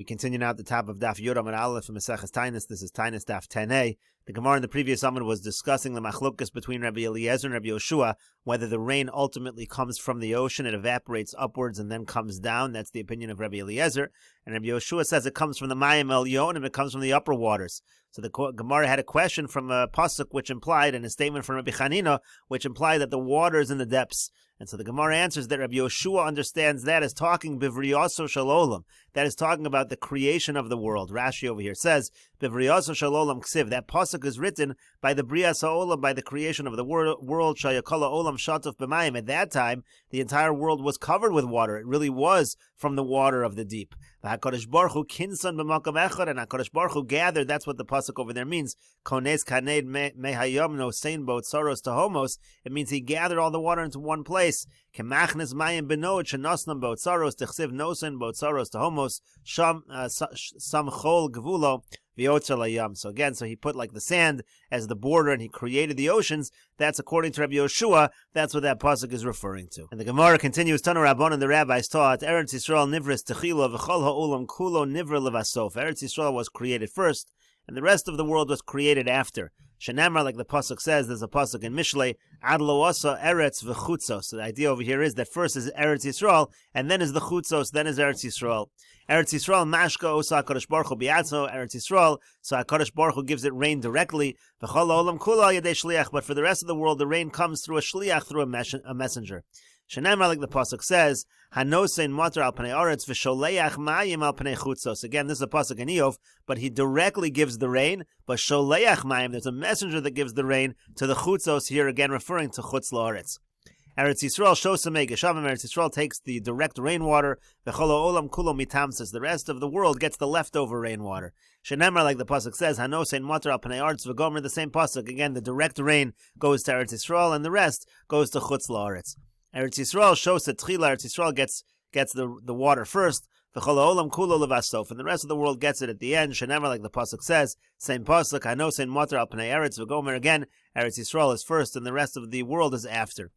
We continue now at the top of Daf Yomi Aleph from Meseches Taanis. This is Taanis Daf 10a. The Gemara in the previous Amud was discussing the machlokas between Rabbi Eliezer and Rabbi Yoshua, whether the rain ultimately comes from the ocean, it evaporates upwards and then comes down. That's the opinion of Rabbi Eliezer. And Rabbi Yoshua says it comes from the Mayim Elyon and it comes from the upper waters. So the Gemara had a question from a pasuk which implied, and a statement from Rabbi Chanina, which implied that the water is in the depths. And so the Gemara answers that Rabbi Yoshua understands that as talking bivriyaso shalolam. That is talking about the creation of the world. Rashi over here says, bivriyaso shalolam ksiv. That pasuk is written by the briyas ha'olam, by the creation of the world. Shayakala olam shatuf b'mayim. At that time, the entire world was covered with water. It really was from the water of the deep. HaKadosh Baruch Hu kinsan b'makam echad, and HaKadosh Baruch Hu gathered. That's what the pasuk over there means. Kones kaned mehayom no sein bo tsaros tahomos. It means he gathered all the water into one place. Kemachnes mayim benot shenosnam bo tsaros techsiv nosen bo tsaros tahomos sham chol gvulo v'yotzer layam. So again, so he put like the sand as the border, and he created the oceans. That's according to Rabbi Yoshua. That's what that pasuk is referring to. And the Gemara continues. Tanu Rabban, and the rabbis taught, Eretz Yisrael nivris techilo v'chol ha'olam kulo nivra levasof. Eretz Yisrael was created first, and the rest of the world was created after. Shenamar, like the pasuk says, there's a pasuk in Mishlei, Ad lo asa eretz v'chutzos. So the idea over here is that first is Eretz Yisrael, and then is the chutzos, then is Eretz Yisrael. Eretz Yisrael mashka osa HaKadosh Baruch Hu bi'atzo, Eretz Yisrael, so HaKadosh Baruch Hu gives it rain directly. V'chol ha'olam kulo al yedei shliach. But for the rest of the world, the rain comes through a shliach, through a messenger. Shenamar, like the pasuk says, Hanosein matar al pnei aretz v'sholeach mayim al pnei chutzos. Again, this is a pasuk in Eov, but he directly gives the rain. But sholeach mayim, there's a messenger that gives the rain to the chutzos. Here again, referring to chutz la'aretz. Eretz Yisrael shosamei geshamim. Eretz Yisrael takes the direct rainwater. V'chol ha'olam kulo mitamses. The rest of the world gets the leftover rainwater. Shenamar, like the pasuk says, Hanosein matar al pnei aretz v'gomer. The same pasuk again. The direct rain goes to Eretz Yisrael, and the rest goes to chutz la'aretz. Eretz Yisrael shows that Tchila, Eretz Yisrael gets the water first. V'chol ha'olam kulo levasof, and the rest of the world gets it at the end. Shenever, like the pasuk says, same pasuk, Hanosein matar al pnei aretz v'gomer. Again, Eretz Yisrael is first, and the rest of the world is after.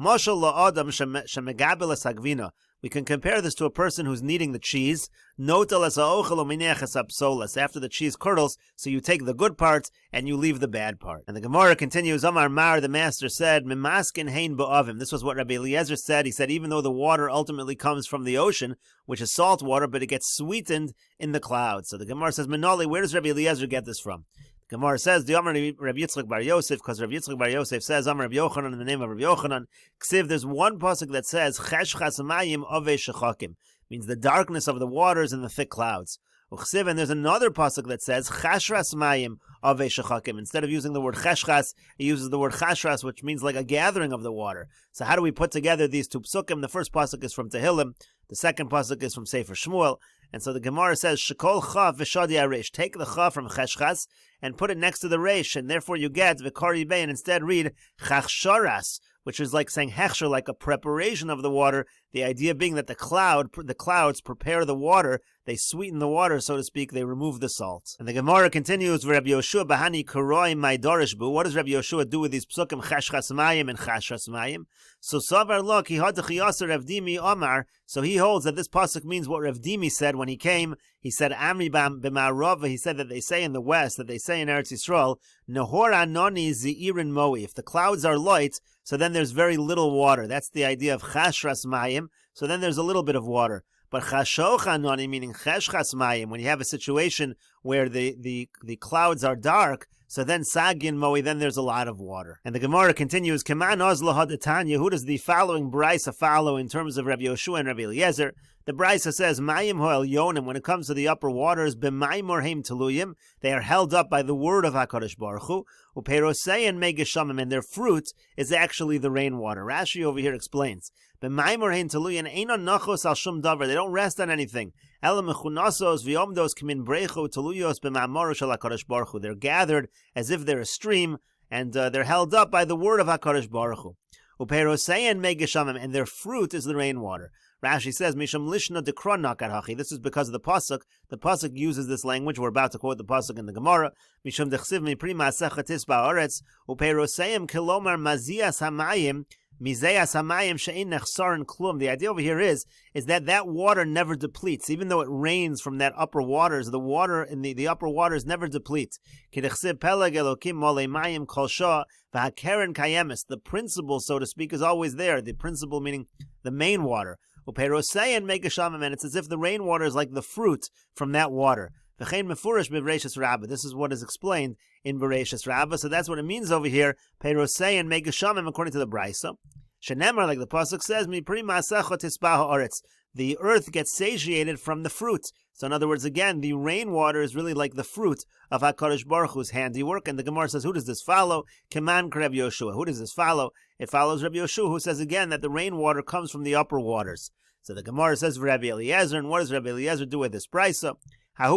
Mashal la'adam shemegabel es hagvina. We can compare this to a person who's kneading the cheese. Notel es ha'ochel u'minech es ha'psolas. After the cheese curdles, so you take the good parts and you leave the bad part. And the Gemara continues, Amar Mar, the master said, Mimaskin hein ba'avim. This was what Rabbi Eliezer said. He said, even though the water ultimately comes from the ocean, which is salt water, but it gets sweetened in the clouds. So the Gemara says, Minali, where does Rabbi Eliezer get this from? Gemara says, the Amar Rabbi Yitzchak bar Yosef, because Rabbi Yitzchak bar Yosef says, Amar Rabbi Yochanan, in the name of Rabbi Yochanan, Ksiv, there's one pasuk that says, Cheshchas mayim ove shechakim, means the darkness of the waters and the thick clouds. Uchsiv, and there's another pasuk that says, Chashras mayim ove shechakim. Instead of using the word cheshchas, it uses the word chashras, which means like a gathering of the water. So how do we put together these two psukim? The first pasuk is from Tehillim, the second pasuk is from Sefer Shmuel. And so the Gemara says, Shekol chav v'shadi arish. Take the chav from cheshchas and put it next to the reish, and therefore you get v'kari bei, and instead read chachsharas, which is like saying hechsher, like a preparation of the water. The idea being that the clouds prepare the water, they sweeten the water, so to speak, they remove the salt. And the Gemara continues, Rabbi Yoshua bahani kuroi my dorishbu. What does Rabbi Yoshua do with these psukim cheshchas mayim and chashras mayim? So savar lo ki hadachi yasser Rav Dimi Omar. So he holds that this pasuk means what Rav Dimi said when he came. He said Amri b'ma'arava. He said that they say in the west, that they say in Eretz Yisrael, Nehor anoni zi'irin moi. If the clouds are light, so then there's very little water. That's the idea of chashras mayim. So then there's a little bit of water. But chashoch anoni, meaning cheshchas mayim, when you have a situation where the clouds are dark, so then sagin moi, then there's a lot of water. And the Gemara continues, Keman ozla hadatanya. Who does the following brisa follow in terms of Rabbi Yoshua and Rabbi Eliezer? The brisa says, Mayim ho'el yonim, when it comes to the upper waters, b'mayim orheim teluyim, they are held up by the word of HaKadosh Baruch Hu, u'peirosein megeshamim, and their fruit is actually the rainwater. Rashi over here explains, b'mayim orheim teluyim, einon nachos al shum davar, they don't rest on anything. Ela mechunasos v'yomdos k'min brechu teluyos b'ma'amaro shel HaKadosh Baruch Hu. They're gathered as if they're a stream, and they're held up by the word of HaKadosh Baruch Hu. U'peirosein megeshamim, and their fruit is the rainwater. Rashi says, Misham lishna dekron nakar hachi. This is because of the pasuk. The pasuk uses this language. We're about to quote the pasuk in the Gemara. Misham dechsiv mipri Masechet ba'aretz uperoseim kilomar mazias hamayim mizeas hamayim she'in nechsarin klum. The idea over here is that water never depletes, even though it rains from that upper waters. The water in the upper waters never depletes. Kidechsiv peleg elokim molei mayim kol shah v'hakeren kayemis. The principle, so to speak, is always there. The principle meaning the main water. Uperosein megashamim, and it's as if the rainwater is like the fruit from that water. V'chein mefurish b'Bereishis Rabbah. This is what is explained in Bereishis Rabbah. So that's what it means over here. Perosein megashamim, according to the Brisa. Shenemar, like the pasuk says, mipri Masechet tisbah haaretz. The earth gets satiated from the fruit. So in other words, again, the rainwater is really like the fruit of HaKadosh Baruch Hu's handiwork. And the Gemara says, who does this follow? Keman Rabbi Yoshua. Who does this follow? It follows Rabbi Yoshua, who says again that the rainwater comes from the upper waters. So the Gemara says for Rabbi Eliezer, and what does Rabbi Eliezer do with this brisa? This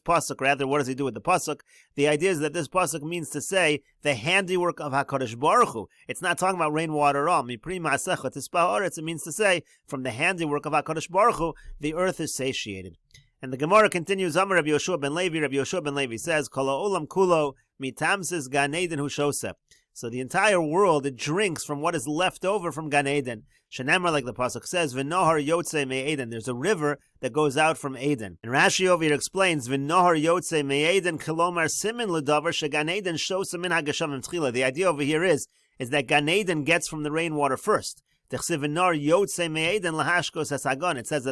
pasuk, rather, what does he do with the pasuk? The idea is that this pasuk means to say the handiwork of HaKadosh Baruch Hu. It's not talking about rainwater at all. It means to say from the handiwork of HaKadosh Baruch Hu, the earth is satiated. And the Gemara continues, Amar Rabbi Yoshua ben Levi. Rabbi Yoshua ben Levi says, Kol ha'olam kulo mitamsis Gan Eden hu shoseh. So the entire world, it drinks from what is left over from Gan Eden. Shenemar, like the pasuk says, V'nohar yotzei me'eden. There's a river that goes out from Eden. And Rashi over here explains, V'nohar yotzei me'eden kilomar simin l'davar sheGan Eden shoseh min hagashavim tchila. The idea over here is that Gan Eden gets from the rainwater first. It says that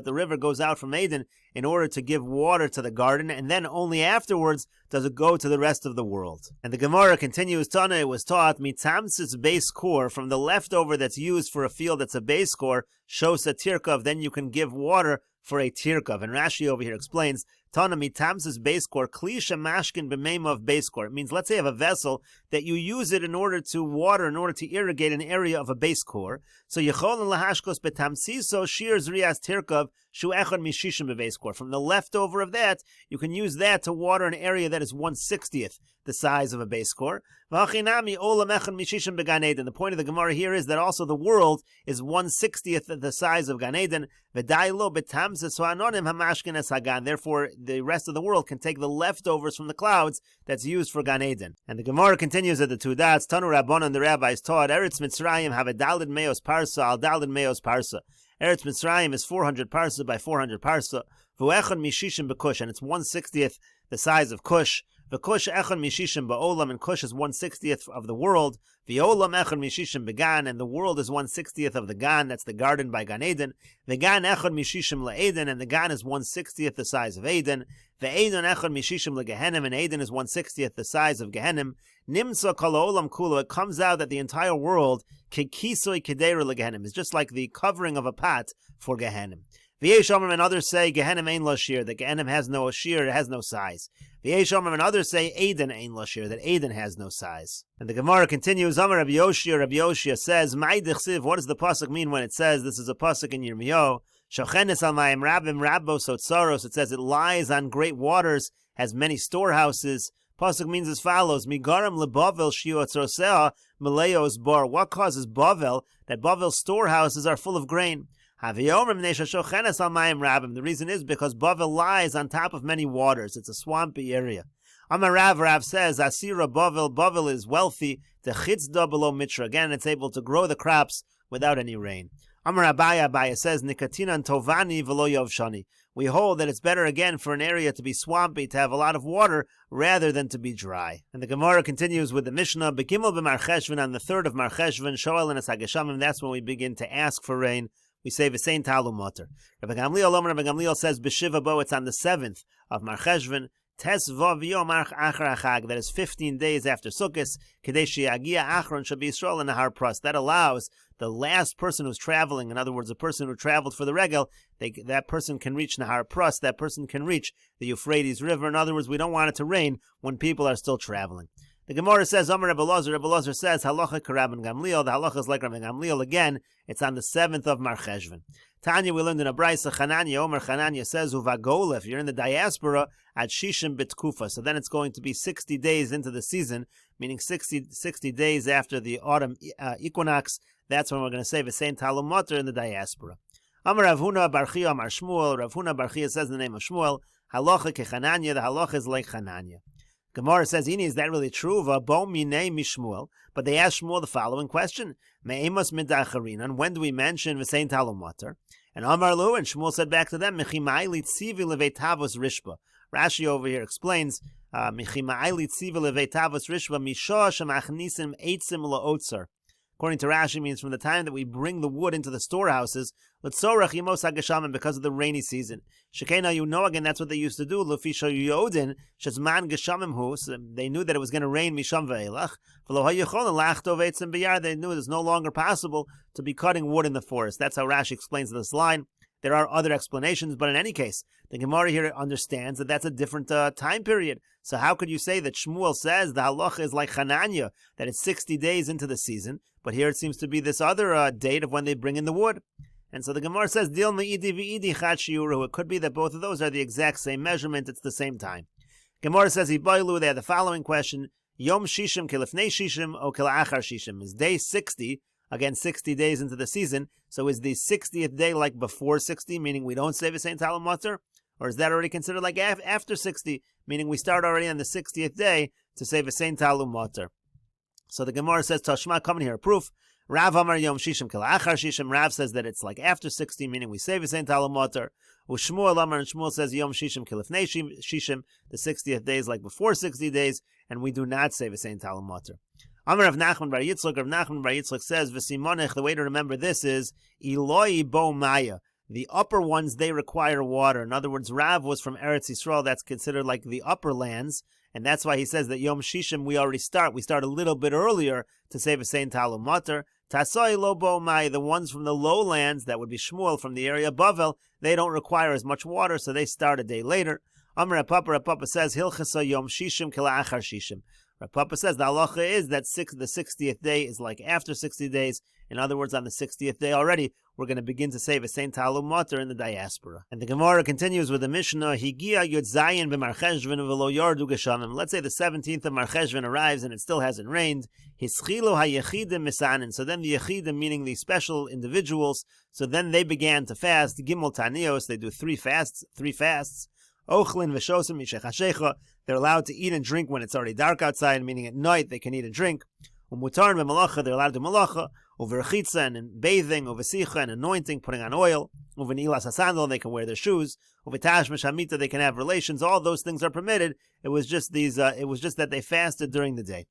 the river goes out from Eden in order to give water to the garden, and then only afterwards does it go to the rest of the world. And the Gemara continues, Tana, it was taught, mitamsis base core, from the leftover that's used for a field that's a base core, shows a tirkav, then you can give water for a tirkav. And Rashi over here explains, Tana mitamsis base core, klisha mashkin b'meima of base core. It means, let's say you have a vessel that you use it in order to water, in order to irrigate an area of a base core. So yechol lahashkos betamsiso shir zrias tirkav shu echad mishishim b'base core. From the leftover of that, you can use that to water an area that is 1/60th the size of a base core. V'achinami olam echad mishishim b'Gan Eden. The point of the Gemara here is that also the world is 1/60th the size of Gan Eden. V'dailo betamsis ha'anonim hamashkin es hagan. Therefore, the rest of the world can take the leftovers from the clouds that's used for Gan Eden. And the Gemara continues at the two dots. Tanu Rabbanan, the rabbis taught, Eretz Mitzrayim have a dalid meos parsa al dalid meos parsa. Eretz Mitzrayim is 400 parsa by 400 parsa. V'echad mishishim b'kush, and it's 1/60th the size of Kush. V'kush echad mishishim ba'olam, and Kush is 1/60th of the world. V'olam echad mishishim b'gan, and the world is 1/60th of the Gan, that's the garden by Gan Eden. V'gan echad mishishim la'Eden, and the Gan is 1/60th the size of Eden. V'Eden echad mishishim leGehenim, and Eden is 1/60th the size of Gehenim. Nimsa kol ha'olam kulo, it comes out that the entire world kekisoi kedera leGehenim is just like the covering of a pot for Gehenim. V'yesh Omer, and others say Gehenim ein lo shir, that Gehenim has no shir, it has no size. V'yesh Omer, and others say Eden ein lo shir, that Eden has no size. And the Gemara continues, Amar Rabbi Yoshia says, Mai dichsiv, what does the pasuk mean when it says, this is a pasuk in Yirmiyahu, Shochenes al mayim rabim rabos otzaros, it says it lies on great waters, has many storehouses. Pasuk means as follows, Migaram leBavel shiu otzrosea meleos bar. What causes Bavel? That Bavel's storehouses are full of grain. The reason is because Bavel lies on top of many waters. It's a swampy area. Amar Rav says, Asira Bavel is wealthy. The chitzda below mitra. Again, it's able to grow the crops without any rain. Amar Abaya says, Nikatinan tovani v'lo yovshani. We hold that it's better again for an area to be swampy, to have a lot of water, rather than to be dry. And the Gemara continues with the Mishnah, Begimel b'Marcheshvan, on the 3rd of Marcheshvan, Shoel and Hageshamim, that's when we begin to ask for rain. We say V'sein Talu Moter. Rabbi Gamliel says B'Shiva Bo, it's on the 7th of Marcheshvan, Tes Vav Yom Achar Achag, that is 15 days after Sukkot, Kadesh Yagia Achron Shabi Yisrael in Nahar Pras. That allows the last person who's traveling, in other words, a person who traveled for the regel, that person can reach Nahar Pras, that person can reach the Euphrates River. In other words, we don't want it to rain when people are still traveling. The Gemara says, Amar Rebbe Elazar says, Halacha Karabban Gamliel, the halacha is like Rabbi Gamliel again, it's on the 7th of Marcheshvan. Tanya, we learned in a brisa, Chananya says, Uvagol, if you're in the diaspora, at Shishim Bitkufa, so then it's going to be 60 days into the season, meaning 60 days after the autumn equinox, that's when we're going to say V'sein Talum Mater in the diaspora. Amar Rav Huna Bar Chia Amar Shmuel. Rav Huna Bar Chia says in the name of Shmuel, Halacha kechananya, the halacha is like Chananya. Gemara says, Ini, is that really true? V'bo minei mishmuel. But they asked Shmuel the following question: Me'emos midacharinan. When do we mention V'sein Talum Mater? And Amar Lu, and Shmuel said back to them, Mechima'ili tzivi leveitavos rishba. Rashi over here explains, Mechima'ili tzivi leveitavos rishba misha shemachnisim eitzim la'otzar. According to Rashi, means from the time that we bring the wood into the storehouses, l'tzorach yimos hageshamim, because of the rainy season. Shekena, you know, again, that's what they used to do. L'fisha yodin shezman geshamim hu. So they knew that it was going to rain misham ve'elach. V'lo hayechol lachto veitzim biyar. They knew it was no longer possible to be cutting wood in the forest. That's how Rashi explains this line. There are other explanations, but in any case, the Gemara here understands that that's a different time period. So how could you say that Shmuel says the halacha is like Chananya, that it's 60 days into the season, but here it seems to be this other date of when they bring in the wood? And so the Gemara says, Dil me'idi v'idi chad shiuru. It could be that both of those are the exact same measurement, it's the same time. Gemara says, Hibaylu, they had the following question, Yom shishim kelifnei shishim o kela'achar shishim. Is day 60, again 60 days into the season, so is the 60th day like before 60, meaning we don't say V'sein Talum Mater? Or is that already considered like after 60, meaning we start already on the 60th day to say V'sein Talum Mater? So the Gemara says, Tashma, coming here, a proof. Rav Amar Yom Shishim Kelachar Shishim. Rav says that it's like after 60, meaning we say V'sein Talum Mater. Ushmuel Amar, and Shmuel says Yom Shishim Kelifnei Shishim. The 60th day is like before 60 days, and we do not say V'sein Talum Mater. Amar Rav Nachman Bar Yitzchak. Rav Nachman Bar Yitzchak says, V'simonech, the way to remember this is Eloi Bo Maya. The upper ones, they require water. In other words, Rav was from Eretz Yisrael. That's considered like the upper lands. And that's why he says that Yom Shishim, we already start. We start a little bit earlier to say V'sein Talum Mater. Tasoi Lo Bo Mai, the ones from the lowlands, that would be Shmuel from the area of Bavel, they don't require as much water, so they start a day later. Amar Rav Papa says, Hilchasa Yom Shishim Kela'achar Shishim. Rav Papa says the halacha is that the 60th day is like after 60 days. In other words, on the 60th day already, we're going to begin to say V'sein Talum Mater in the diaspora. And the Gemara continues with the Mishnah, Higia Yud Zayin b'Marcheshvan v'lo yardu geshamim. Let's say the 17th of Marcheshvan arrives and it still hasn't rained. Hischilo hayechidim misanin. So then the yechidim, meaning the special individuals, so then they began to fast. Gimel Tanios, they do three fasts. Ochlin v'shosim mishechashecha. They're allowed to eat and drink when it's already dark outside, meaning at night they can eat and drink. Umutar v'malacha, they're allowed to do malacha. Uverchitza, and bathing. Uvesicha, and anointing, putting on oil. Uvenilas hasandal, they can wear their shoes. Uvetash mishamita, they can have relations. All those things are permitted. It was just these. It was just that they fasted during the day.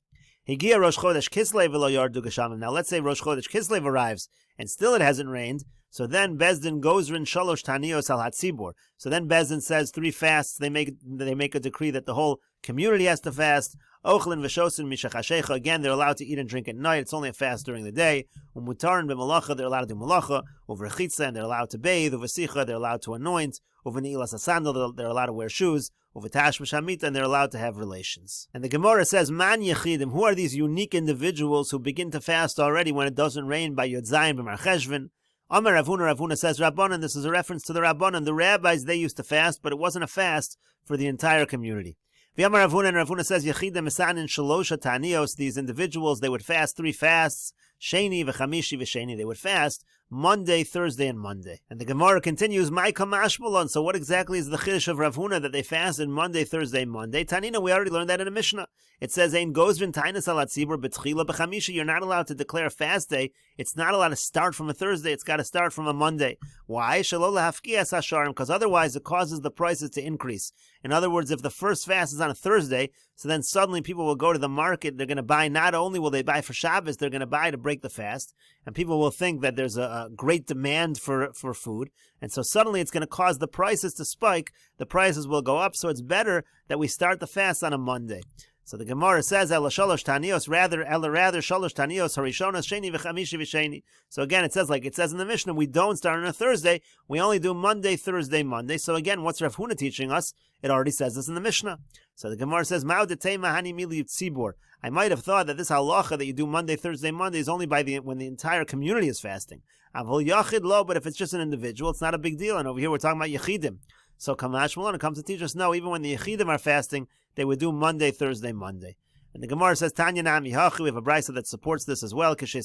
Higia Rosh Chodesh Kislev v'lo yardu geshamim. Now let's say Rosh Chodesh Kislev arrives and still it hasn't rained. So then Bezdin gozrin shalosh tanios al hatzibur. So then Bezdin says 3 fasts. They make a decree that the whole community has to fast. Ochlin v'shosin mishachashecha. Again, they're allowed to eat and drink at night. It's only a fast during the day. Umutarin b'malacha, they're allowed to do malacha. Uvrechitza, and they're allowed to bathe. Uvesicha, they're allowed to anoint. Uvenilas asandal, they're allowed to wear shoes. Uvetash m'shamita, and they're allowed to have relations. And the Gemara says, Man yechidim, who are these unique individuals who begin to fast already when it doesn't rain by Yod Zayin b'Marcheshvan? Amar Ravuna says, Rabbanan, this is a reference to the Rabbanan. The rabbis, they used to fast, but it wasn't a fast for the entire community. V'amar Ravuna, and Ravuna says, Yechidim Esanin Shalosha Tanios, these individuals, they would fast 3 fasts, Sheni v'chamishi v'sheni, they would fast Monday, Thursday, and Monday. And the Gemara continues, My kamashmalon, so what exactly is the chiddush of Rav Huna that they fasted Monday, Thursday, Monday? Tanina, we already learned that in a Mishnah. It says, Ein gozvin tainas al hatzibur b'tchila b'chamishi, you're not allowed to declare a fast day. It's not allowed to start from a Thursday, it's got to start from a Monday. Why? Shelo lahafkias hasharim, because otherwise it causes the prices to increase. In other words, if the first fast is on a Thursday, so then suddenly people will go to the market, they're going to buy, not only will they buy for Shabbos, they're going to buy to break the fast, and people will think that there's a great demand for food, and so suddenly it's going to cause the prices to spike, the prices will go up, so it's better that we start the fast on a Monday. So the Gemara says, Ela shalosh tanios, rather shalosh tanios, harishonas, sheni v'chamishi v'sheni. So again, it says in the Mishnah, we don't start on a Thursday, we only do Monday, Thursday, Monday. So again, what's Rav Huna teaching us? It already says this in the Mishnah. So the Gemara says, Ma'u detei mahani mili tzibur. I might have thought that this halacha that you do Monday, Thursday, Monday is only when the entire community is fasting. Avol yachid lo, but if it's just an individual, it's not a big deal. And over here we're talking about yechidim. So Kamash Malon comes to teach us, no, even when the yechidim are fasting, they would do Monday, Thursday, Monday. And the Gemara says, Tanya Nami Hachi, we have a brisa that supports this as well. When the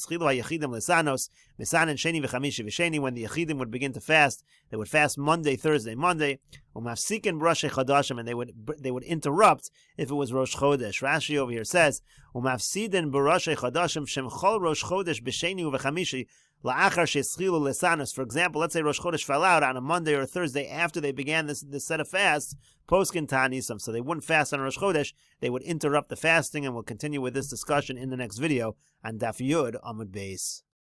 Yechidim would begin to fast, they would fast Monday, Thursday, Monday. And they would interrupt if it was Rosh Chodesh. Rashi over here says, for example, let's say Rosh Chodesh fell out on a Monday or a Thursday after they began this set of fasts, poskin Taanisam, so they wouldn't fast on Rosh Chodesh, they would interrupt the fasting, and we'll continue with this discussion in the next video on Daf Yud Amud Beis.